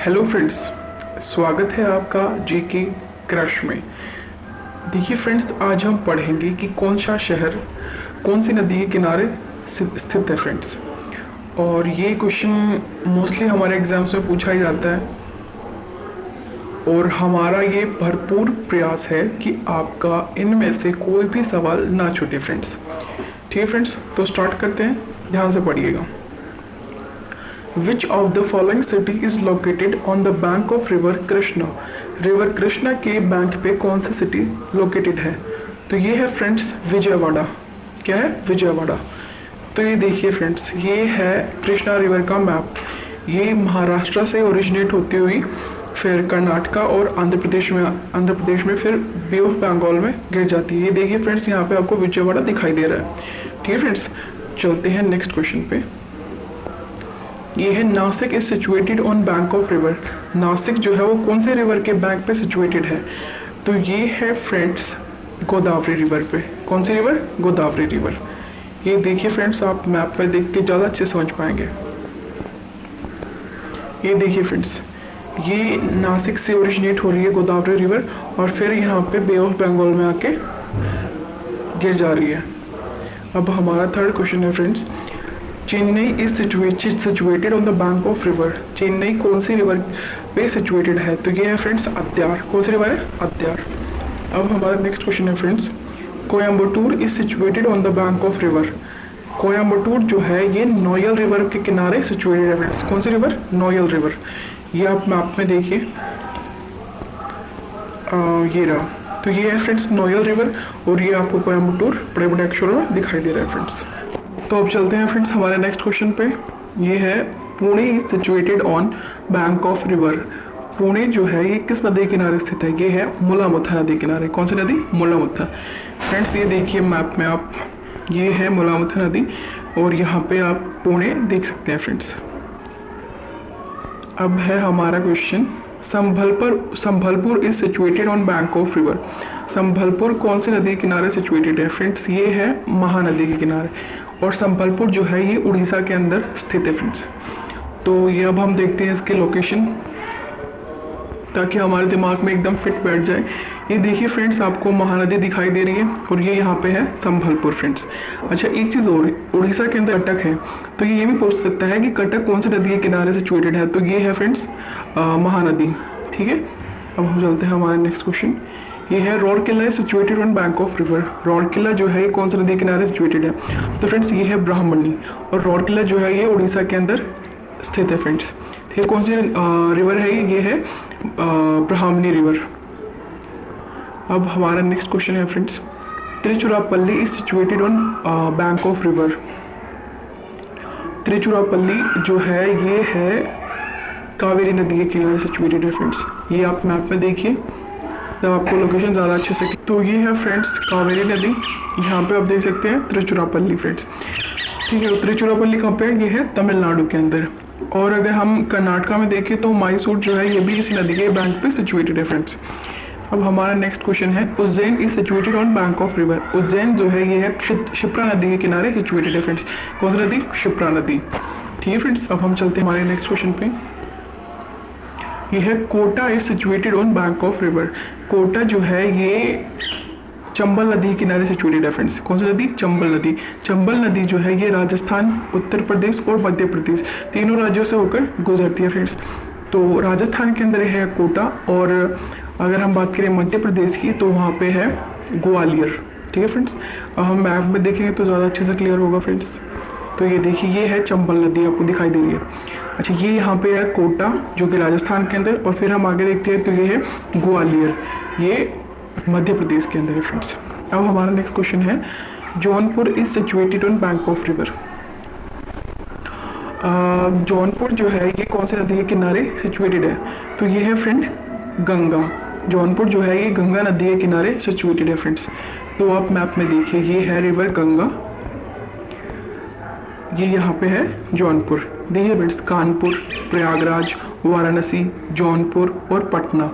Hello friends, स्वागत है आपका जीके क्रश में। देखिए फ्रेंड्स, आज हम पढ़ेंगे कि कौन सा शहर कौन सी नदी के किनारे स्थित है फ्रेंड्स। और ये क्वेश्चन मोस्टली हमारे एग्जाम्स में पूछा ही जाता है और हमारा ये भरपूर प्रयास है कि आपका इनमें से कोई भी सवाल ना छूटे फ्रेंड्स। ठीक है फ्रेंड्स, तो स्टार्ट करते हैं, ध्यान से पढ़िएगा। Which of the following city is located on the bank of river Krishna? River Krishna के बैंक पे कौन सी सिटी लोकेटेड है? तो ये है फ्रेंड्स विजयवाड़ा। क्या है? विजयवाड़ा। तो ये देखिए फ्रेंड्स, ये है कृष्णा रिवर का मैप। ये महाराष्ट्र से ओरिजिनेट होती हुई फिर कर्नाटका और आंध्र प्रदेश में फिर बे ऑफ बंगाल में गिर जाती है। ये देखिए फ्रेंड्स, यहाँ पे आपको विजयवाड़ा दिखाई दे रहा है। ठीक है फ्रेंड्स, चलते हैं नेक्स्ट क्वेश्चन पे। ये है Nashik is situated on bank of river. Nashik जो है वो कौन से रिवर के बैंक पे सिचुएटेड है? तो ये है फ्रेंड्स गोदावरी रिवर पे। कौन सी रिवर? गोदावरी रिवर। ये देखिए फ्रेंड्स, आप मैप पे देख के ज़्यादा अच्छे समझ पाएंगे। ये देखिए फ्रेंड्स, ये नासिक से ओरिजिनेट हो रही है गोदावरी रिवर और फिर यहाँ पे बे ऑफ बंगाल में आके गिर जा रही है। अब हमारा थर्ड क्वेश्चन है friends, Chennai is situated on the bank of river. Chennai कौन सी रिवर पे सिचुएटेड है? तो ये है फ्रेंड्स अद्यार। कौन सी रिवर है? अद्यार। अब हमारा नेक्स्ट क्वेश्चन है friends, Coimbatore is situated on the bank of river. Coimbatore जो है ये नोयल रिवर के किनारे सिचुएटेड है फ्रेंड्स। कौन सी रिवर? Noel river. ये आप मैप में देखिए, ये रहा। तो ये है फ्रेंड्स नोयल रिवर और ये आपको कोयम्बटूर बड़े बड़े अक्षरों में दिखाई दे रहा है फ्रेंड्स। तो अब चलते हैं फ्रेंड्स हमारे नेक्स्ट क्वेश्चन पे। ये है Pune is situated on bank of river. Pune जो है ये किस नदी के किनारे स्थित है? ये है मुलामुथा नदी किनारे। कौन सी नदी? मुलामुथा। फ्रेंड्स ये देखिए मैप में आप, ये है मुलामुथा नदी और यहाँ पे आप पुणे देख सकते हैं फ्रेंड्स। अब है हमारा question, Sambalpur is situated on bank of river. Sambalpur कौन सी नदी के किनारे सिचुएटेड है? फ्रेंड्स ये है महानदी के किनारे और संबलपुर जो है ये उड़ीसा के अंदर स्थित है फ्रेंड्स। तो ये अब हम देखते हैं इसके लोकेशन ताकि हमारे दिमाग में एकदम फिट बैठ जाए। ये देखिए फ्रेंड्स, आपको महानदी दिखाई दे रही है और ये यहाँ पे है संबलपुर फ्रेंड्स। अच्छा, एक चीज़ और, उड़ीसा के अंदर कटक है, तो ये भी पूछ सकता है कि कटक कौन सी नदी के किनारे सिचुएटेड है? तो ये है फ्रेंड्स महानदी। ठीक है, अब हम चलते हैं हमारे नेक्स्ट क्वेश्चन। ये है Rourkela situated on bank of river. Rourkela जो है ये कौन सी नदी के किनारे सिचुएटेड है? तो फ्रेंड्स ये है ब्राह्मणी और रौरकेला जो है ये उड़ीसा के अंदर स्थित है फ्रेंड्स। ठीक है, कौन सी रिवर है? ये है ब्राह्मणी रिवर। अब हमारा नेक्स्ट क्वेश्चन है friends, Tiruchirappalli is situated on bank of river. Tiruchirappalli जो है ये है कावेरी नदी के किनारे सिचुएटेड है फ्रेंड्स। ये आप मैप में देखिए तब आपको लोकेशन ज़्यादा अच्छे से। तो ये है फ्रेंड्स कावेरी नदी, यहाँ पे आप देख सकते हैं त्रिचुरापल्ली फ्रेंड्स। ठीक है, त्रिचुरापल्ली कहाँ पे है? ये है तमिलनाडु के अंदर। और अगर हम कर्नाटका में देखें तो मैसूर जो है ये भी इसी नदी के बैंक पे सिचुएटेड है फ्रेंड्स। अब हमारा नेक्स्ट क्वेश्चन है, Ujjain is situated on bank of river. Ujjain जो है ये है क्षिप्रा नदी के किनारे सिचुएटेड है फ्रेंड्स। कौन सी नदी? क्षिप्रा नदी। ठीक है फ्रेंड्स, अब हम चलते हैं हमारे नेक्स्ट क्वेश्चन पे। ये है Kota is situated on bank of river. Kota जो है ये चंबल नदी के किनारे सिचुएटेड है फ्रेंड्स। कौन सी नदी? चंबल नदी। चंबल नदी जो है ये राजस्थान, उत्तर प्रदेश और मध्य प्रदेश तीनों राज्यों से होकर गुजरती है फ्रेंड्स। तो राजस्थान के अंदर है कोटा और अगर हम बात करें मध्य प्रदेश की तो वहाँ पे है ग्वालियर। ठीक है फ्रेंड्स, अब हम मैप में देखेंगे तो ज़्यादा अच्छे से क्लियर होगा फ्रेंड्स। तो ये देखिए, ये है चंबल नदी आपको दिखाई दे रही है। अच्छा, ये यहाँ पे है कोटा जो कि राजस्थान के अंदर, और फिर हम आगे देखते हैं तो ये है ग्वालियर, ये मध्य प्रदेश के अंदर है फ्रेंड्स। अब हमारा नेक्स्ट क्वेश्चन है, Jaunpur is situated on bank of river. Jaunpur जो है ये कौन सी नदी के किनारे सिचुएटेड है? तो ये है फ्रेंड गंगा। जौनपुर जो है ये गंगा नदी के किनारे सिचुएटेड है फ्रेंड्स। तो आप मैप में देखिए, ये है रिवर गंगा, ये यहाँ पे है जौनपुर। देखिए फ्रेंड्स, कानपुर, प्रयागराज, वाराणसी, जौनपुर और पटना,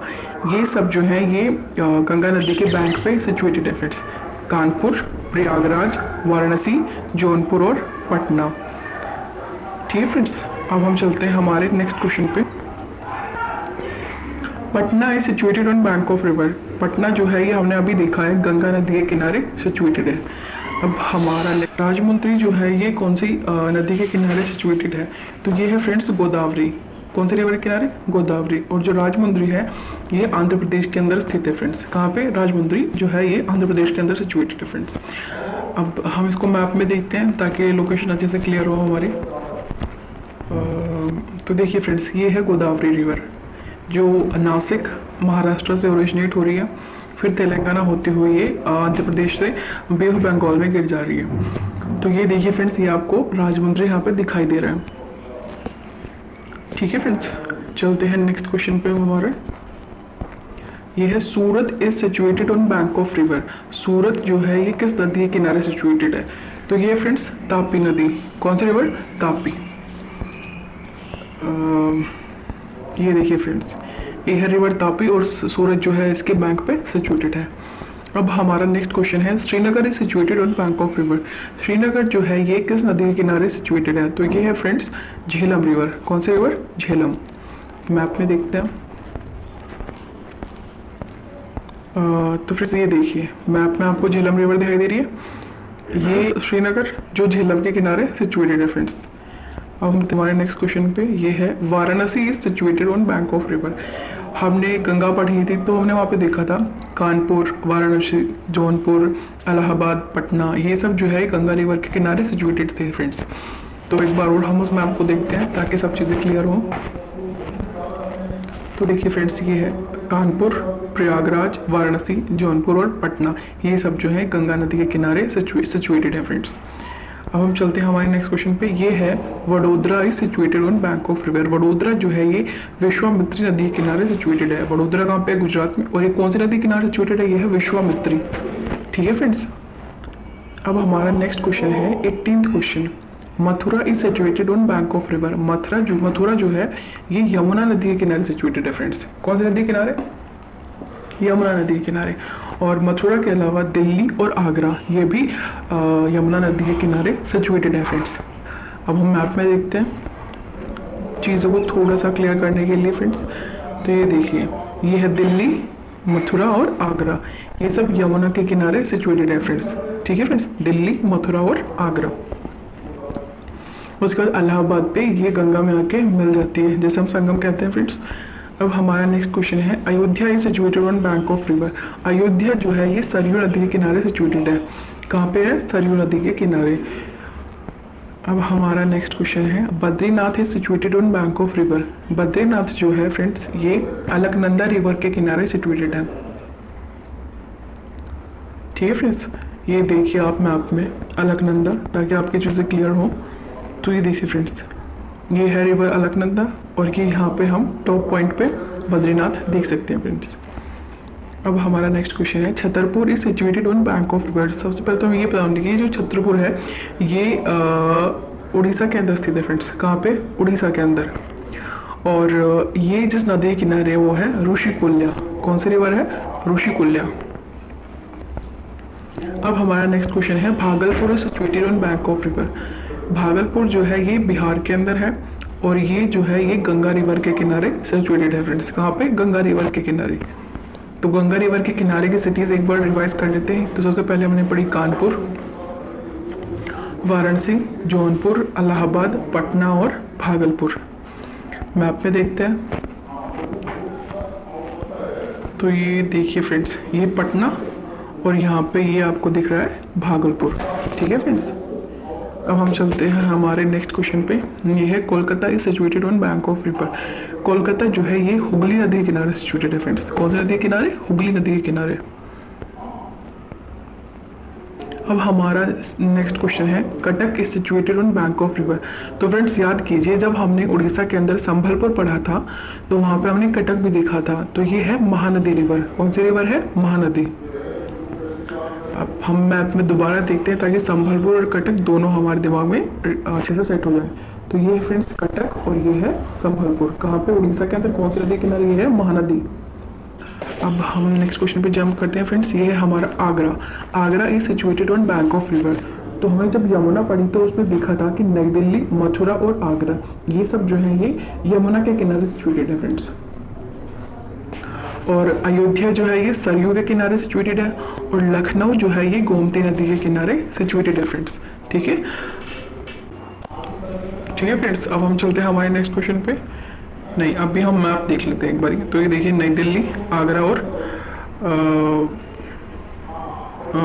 ये सब जो है ये गंगा नदी के बैंक पे सिचुएटेड है फ्रेंड्स। कानपुर, प्रयागराज, वाराणसी, जौनपुर और पटना। ठीक है फ्रेंड्स, अब हम चलते हैं हमारे नेक्स्ट क्वेश्चन पे। Patna is situated on bank of river. Patna जो है ये हमने अभी देखा है गंगा नदी के किनारे सिचुएटेड है। अब हमारा राजमुंद्री जो है ये कौन सी नदी के किनारे सिचुएटेड है? तो ये है फ्रेंड्स गोदावरी। कौन से रिवर के किनारे? गोदावरी। और जो राजमुंद्री है ये आंध्र प्रदेश के अंदर स्थित है फ्रेंड्स। कहाँ पे? राजमुंद्री जो है ये आंध्र प्रदेश के अंदर सिचुएटेड है फ्रेंड्स। अब हम इसको मैप में देखते हैं ताकि लोकेशन अच्छे से क्लियर हो हमारी। तो देखिए फ्रेंड्स ये है गोदावरी रिवर जो नासिक महाराष्ट्र से ओरिजिनेट हो रही है, फिर तेलंगाना होते हुए ये आंध्र प्रदेश से बे ऑफ बंगाल में गिर जा रही है। तो ये देखिए फ्रेंड्स ये आपको राजमुंद्री यहाँ पे दिखाई दे रहा है। ठीक है फ्रेंड्स, चलते हैं नेक्स्ट क्वेश्चन पे हमारे। ये है Surat is situated on bank of river. Surat जो है ये किस नदी के किनारे सिचुएटेड है? तो ये फ्रेंड्स तापी नदी। कौन सी रिवर? तापी। ये देखिए फ्रेंड्स ये है रिवर तापी और सूरत जो है इसके बैंक पे सिचुएटेड है। अब हमारा नेक्स्ट क्वेश्चन है Srinagar is situated on bank of river. Srinagar जो है ये किस नदी के किनारे सिचुएटेड है? तो ये है फ्रेंड्स झेलम रिवर। कौन सी रिवर? झेलम। मैप में देखते हैं। तो फिर ये देखिए मैप में आपको झेलम रिवर दिखाई दे रही है। ये श्रीनगर जो झेलम के किनारे सिचुएटेड है फ्रेंड्स। अब हम तुम्हारे नेक्स्ट क्वेश्चन पे ये है Varanasi is situated on bank of river. हमने गंगा पढ़ी थी तो हमने वहाँ पे देखा था कानपुर, वाराणसी, जौनपुर, इलाहाबाद, पटना ये सब जो है गंगा रिवर के किनारे सिचुएटेड थे फ्रेंड्स। तो एक बार और हम उस मैप को देखते हैं ताकि सब चीज़ें क्लियर हो। तो देखिए फ्रेंड्स ये है कानपुर, प्रयागराज, वाराणसी, जौनपुर और पटना ये सब जो है गंगा नदी के किनारे सिचुएटेड है फ्रेंड्स। अब हम चलते हैं हमारे नेक्स्ट क्वेश्चन पे। ये है Vadodara is situated on bank of river. Vadodara जो है ये विश्वामित्री नदी के किनारे सिचुएटेड है। वडोदरा कहाँ पे? गुजरात में। और ये कौन सी नदी के किनारे सिचुएटेड है? ये है विश्वामित्री। ठीक है फ्रेंड्स। अब हमारा नेक्स्ट क्वेश्चन है 18th question. Mathura is situated on bank of river. Mathura जो है ये यमुना नदी के किनारे सिचुएटेड है फ्रेंड्स। कौन सी नदी के किनारे? यमुना नदी के किनारे। और मथुरा के अलावा दिल्ली और आगरा ये भी यमुना नदी के किनारे सिचुएटेड है फ्रेंड्स। अब हम मैप में देखते हैं चीज़ों को थोड़ा सा क्लियर करने के लिए फ्रेंड्स। तो ये देखिए ये है दिल्ली, मथुरा और आगरा ये सब यमुना के किनारे सिचुएटेड है फ्रेंड्स। ठीक है फ्रेंड्स, दिल्ली, मथुरा और आगरा। उसके बाद इलाहाबाद पे ये गंगा में आके मिल जाती है जैसे हम संगम कहते हैं फ्रेंड्स। अब हमारा नेक्स्ट क्वेश्चन है Ayodhya is situated on bank of river. Ayodhya जो है ये सरयू नदी के किनारे सिचुएटेड है। कहाँ पे है? सरयू नदी के किनारे। अब हमारा नेक्स्ट क्वेश्चन है Badrinath is situated on bank of river. Badrinath जो है फ्रेंड्स ये अलकनंदा रिवर के किनारे सिचुएटेड है। ठीक है फ्रेंड्स, ये देखिए आप मैप में अलकनंदा ताकि आपकी चीज़ें क्लियर हो। तो ये देखिए फ्रेंड्स ये है रिवर अलकनंदा और ये यहाँ पे हम टॉप पॉइंट पे बद्रीनाथ देख सकते हैं फ्रेंड्स। अब हमारा नेक्स्ट क्वेश्चन है Chhatarpur is situated on bank of river. सबसे पहले तो हम ये बताऊंगी कि जो छतरपुर है ये उड़ीसा के अंदर स्थित है फ्रेंड्स। कहाँ पे? उड़ीसा के अंदर। और ये जिस नदी के किनारे है वो है ऋषिकुल्या। कौन सी रिवर है? ऋषिकुल्या। अब हमारा नेक्स्ट क्वेश्चन है Bhagalpur is situated on bank of river. Bhagalpur जो है ये बिहार के अंदर है और ये जो है ये गंगा रिवर के किनारे सिचुएटेड है फ्रेंड्स। कहाँ पे? गंगा रिवर के किनारे। तो गंगा रिवर के किनारे की सिटीज़ एक बार रिवाइज कर लेते हैं। तो सबसे पहले हमने पढ़ी कानपुर, वाराणसी, जौनपुर, इलाहाबाद, पटना और भागलपुर। मैप में देखते हैं। तो ये देखिए फ्रेंड्स ये पटना और यहाँ पे ये आपको दिख रहा है भागलपुर। ठीक है फ्रेंड्स। अब हम चलते हैं हमारे नेक्स्ट क्वेश्चन पे। ये है Kolkata is situated on bank of river. Kolkata जो है ये हुगली नदी के किनारे सिचुएटेड है फ्रेंड्स। कौन सी नदी के किनारे? हुगली नदी के किनारे। अब हमारा नेक्स्ट क्वेश्चन है Cuttack is situated on bank of river. तो फ्रेंड्स याद कीजिए जब हमने उड़ीसा के अंदर संभलपुर पढ़ा था तो वहाँ पे हमने कटक भी देखा था। तो ये है महानदी रिवर। कौन सी रिवर है? महानदी। अब हम मैप में दोबारा देखते हैं ताकि संभलपुर और कटक दोनों हमारे दिमाग में अच्छे से सेट हो जाए। तो ये है फ्रेंड्स कटक और ये है संभलपुर। कहाँ पे? उड़ीसा के अंदर। कौन सी नदी किनारे? ये है महानदी। अब हम नेक्स्ट क्वेश्चन पे जंप करते हैं फ्रेंड्स। ये है हमारा Agra. Agra is situated on bank of river. तो हमने जब यमुना पढ़ी तो उसमें देखा था कि नई दिल्ली, मथुरा और आगरा ये सब जो है ये यमुना के किनारे सिचुएटेड है फ्रेंड्स। और अयोध्या जो है ये सरयू के किनारे सिचुएटेड है, और लखनऊ जो है ये गोमती नदी के किनारे सिचुएटेड है फ्रेंड्स। ठीक है, ठीक है फ्रेंड्स। अब हम चलते हैं हमारे नेक्स्ट क्वेश्चन पे। नहीं, अभी हम मैप देख लेते हैं एक बार। तो ये देखिए, नई दिल्ली, आगरा और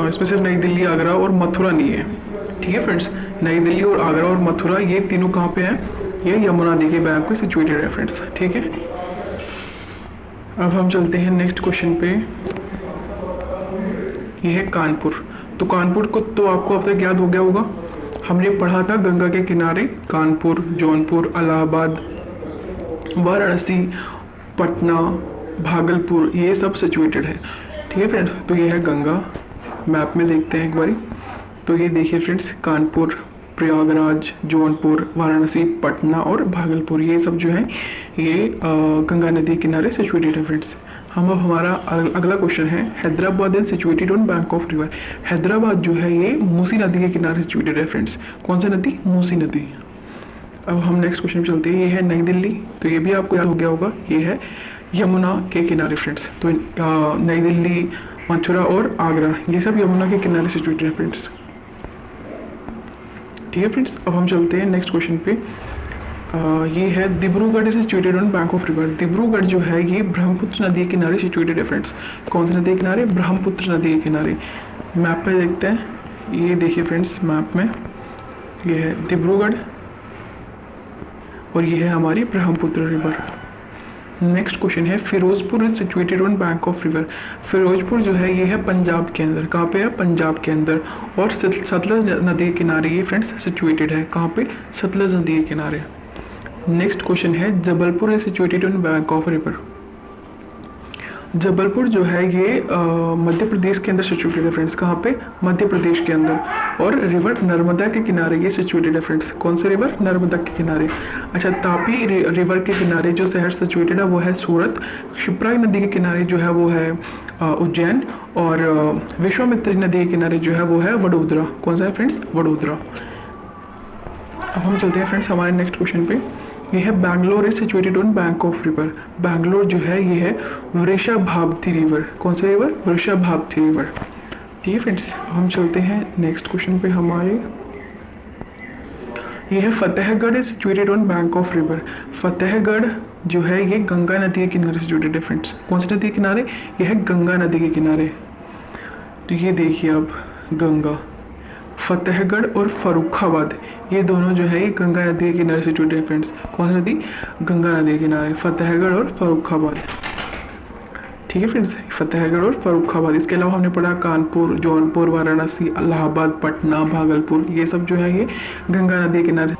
इसमें सिर्फ नई दिल्ली, आगरा और मथुरा नहीं है। ठीक है फ्रेंड्स, नई दिल्ली और आगरा और मथुरा ये तीनों कहाँ पे हैं? ये यमुना नदी के बैंक पे सिचुएटेड है फ्रेंड्स। ठीक है, अब हम चलते हैं नेक्स्ट क्वेश्चन पे। ये है कानपुर। तो कानपुर को तो आपको अब तक याद हो गया होगा, हमने पढ़ा था गंगा के किनारे कानपुर, जौनपुर, इलाहाबाद, वाराणसी, पटना, भागलपुर ये सब सिचुएटेड है। ठीक है फ्रेंड्स, तो ये है गंगा। मैप में देखते हैं एक बारी। तो ये देखिए फ्रेंड्स, कानपुर, प्रयागराज, जौनपुर, वाराणसी, पटना और भागलपुर ये सब जो है ये गंगा नदी के किनारे सिचुएटेड है फ्रेंड्स। हम अब हमारा अगला क्वेश्चन है, Hyderabad is situated on bank of river. Hyderabad जो है ये मूसी नदी के किनारे सिचुएटेड है फ्रेंड्स। कौन सी नदी? मूसी नदी। अब हम नेक्स्ट क्वेश्चन पे चलते हैं। ये है नई दिल्ली। तो ये भी आपको याद हो गया होगा, ये है यमुना के किनारे फ्रेंड्स। तो नई दिल्ली, मथुरा और आगरा ये सब यमुना के किनारे सिचुएटेड है फ्रेंड्स। ठीक है फ्रेंड्स, अब हम चलते हैं नेक्स्ट क्वेश्चन पे। ये है Dibrugarh is situated on bank of river. Dibrugarh जो है ये ब्रह्मपुत्र नदी के किनारे सिचुएटेड है फ्रेंड्स। कौन सी नदी के किनारे? ब्रह्मपुत्र नदी के किनारे। मैप पे देखते हैं। ये देखिए फ्रेंड्स, मैप में ये है डिब्रूगढ़ और ये है हमारी ब्रह्मपुत्र रिवर। नेक्स्ट क्वेश्चन है, Firozpur is situated on bank of river. Firozpur जो है ये है पंजाब के अंदर। कहाँ पे है? पंजाब के अंदर। और सतलज नदी के किनारे ये फ्रेंड्स सिचुएटेड है। कहाँ पे? सतलज नदी के किनारे। नेक्स्ट क्वेश्चन है, Jabalpur is situated on bank of river. Jabalpur जो है ये मध्य प्रदेश के अंदर सिचुएटेड है फ्रेंड्स। कहाँ पे? मध्य प्रदेश के अंदर। और रिवर नर्मदा के किनारे ये सिचुएटेड है फ्रेंड्स। कौन से रिवर? नर्मदा के किनारे। अच्छा, तापी रिवर के किनारे जो शहर सिचुएटेड है वो है सूरत। क्षिप्रा नदी के किनारे जो है वो है उज्जैन। और विश्वामित्री नदी के किनारे जो है वो है वडोदरा। कौन सा है फ्रेंड्स? वडोदरा। अब हम चलते हैं फ्रेंड्स हमारे नेक्स्ट क्वेश्चन पे। ये है Bangalore is situated on bank of river. Bangalore जो है ये है वृषभावती रिवर। कौन सा रिवर? वृषभावती रिवर। ठीक है फ्रेंड्स, हम चलते हैं नेक्स्ट क्वेश्चन पे हमारे। ये है Fatehgarh is situated on bank of river. Fatehgarh जो है ये गंगा नदी के किनारे सिचुएटेड है फ्रेंड्स। कौन सी नदी के किनारे? ये है गंगा नदी के किनारे। तो ये देखिए अब गंगा, फतेहगढ़ और फर्रुखाबाद ये दोनों जो है ये गंगा नदी के किनारे सिचुएटेड है फ्रेंड्स। कौन सी नदी? गंगा नदी के किनारे, फतेहगढ़ और फर्रुखाबाद। ठीक है फ्रेंड्स, फतेहगढ़ और फर्रुखाबाद। इसके अलावा हमने पढ़ा कानपुर, जौनपुर, वाराणसी, इलाहाबाद, पटना, भागलपुर ये सब जो है ये गंगा नदी के किनारे।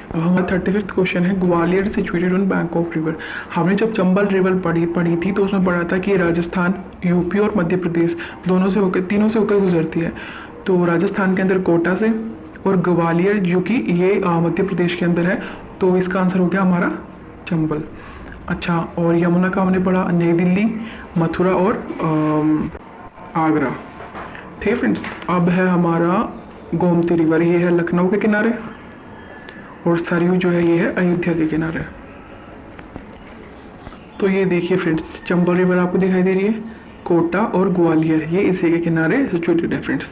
अब हमारा 35वां क्वेश्चन है, Gwalior situated on bank of river. हमने जब चंबल रिवर पढ़ी थी तो उसमें पढ़ा था कि राजस्थान, यूपी और मध्य प्रदेश दोनों से होकर, तीनों से होकर गुजरती है। तो राजस्थान के अंदर कोटा से, और ग्वालियर जो कि ये मध्य प्रदेश के अंदर है। तो इसका आंसर हो गया हमारा चंबल। अच्छा, और यमुना का हमने पढ़ा नई दिल्ली, मथुरा और आगरा। ठीक है फ्रेंड्स, अब है हमारा गोमती रिवर। ये है लखनऊ के किनारे, और सरयू जो है ये है अयोध्या के किनारे। तो ये देखिए फ्रेंड्स, चंबल रिवर आपको दिखाई दे रही है, कोटा और ग्वालियर ये इसी के किनारे सिचुएटेड है फ्रेंड्स।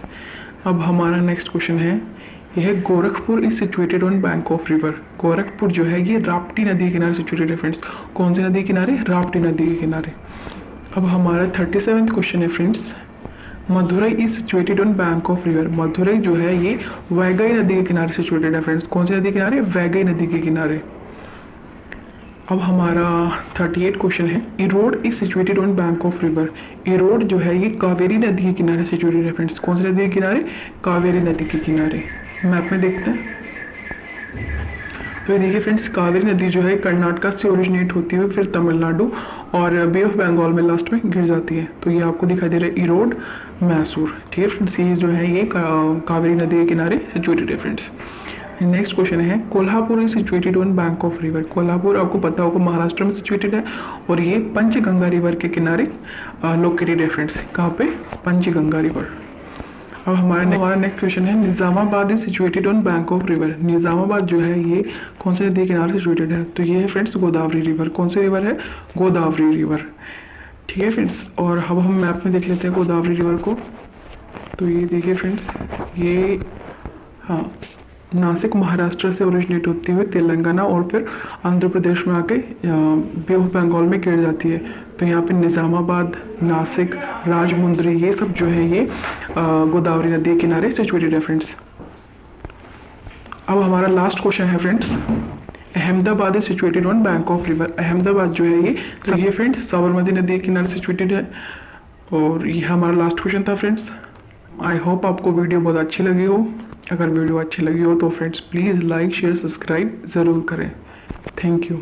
अब हमारा नेक्स्ट क्वेश्चन है, यह है Gorakhpur is situated on bank of river. Gorakhpur जो है ये राप्ती नदी के किनारे सिचुएटेड है फ्रेंड्स। कौन सी नदी के किनारे? राप्ती नदी के किनारे। अब हमारा 37वां क्वेश्चन है friends, Madurai is situated on bank of river. Madurai जो है ये वैगई नदी के किनारे सिचुएटेड है फ्रेंड्स। कौन सी नदी के किनारे? वैगई नदी के किनारे। अब हमारा 38 क्वेश्चन है, Erode is situated on bank of river. Erode जो है ये कावेरी नदी के किनारे सिचुएटेड है फ्रेंड्स। कौन सी नदी के किनारे? कावेरी नदी के किनारे। मैप में देखते हैं। तो ये देखिए फ्रेंड्स, कावेरी नदी जो है कर्नाटक से ओरिजिनेट होती हुई फिर तमिलनाडु और बे ऑफ बंगाल में लास्ट में गिर जाती है। तो ये आपको दिखाई दे रहा है इरोड, मैसूर। ठीक है फ्रेंड्स, ये जो है ये कावेरी नदी के किनारे सिचुएटेड है फ्रेंड्स। नेक्स्ट क्वेश्चन है, Kolhapur is situated on bank of river. Kolhapur आपको पता होगा महाराष्ट्र में सिचुएटेड है, और ये पंचगंगा रिवर के किनारे लोकेटेड है फ्रेंड्स। कहाँ पे? पंचगंगा रिवर। अब हमारा नेक्स्ट क्वेश्चन है, Nizamabad is situated on bank of river. Nizamabad जो है ये कौन से नदी के किनारे सिचुएटेड है? तो ये है फ्रेंड्स गोदावरी रिवर। कौन सी रिवर है? गोदावरी रिवर। ठीक है फ्रेंड्स, और अब हम मैप में देख लेते हैं गोदावरी रिवर को। तो ये देखिए फ्रेंड्स, ये हाँ नासिक महाराष्ट्र से ओरिजिनेट होती हुई तेलंगाना और फिर आंध्र प्रदेश में आके बे ऑफ बंगाल में गिर जाती है। तो यहाँ पे निज़ामाबाद, नासिक, राजमुंद्री ये सब जो है ये गोदावरी नदी के किनारे सिचुएटेड है फ्रेंड्स। अब हमारा लास्ट क्वेश्चन है friends, Ahmedabad is situated on bank of river. Ahmedabad जो है ये फ्रेंड्स साबरमती नदी के किनारे सिचुएटेड है। और ये हमारा लास्ट क्वेश्चन था फ्रेंड्स। आई होप आपको वीडियो बहुत अच्छी लगी हो। अगर वीडियो अच्छी लगी हो तो friends please like share subscribe ज़रूर करें। Thank you.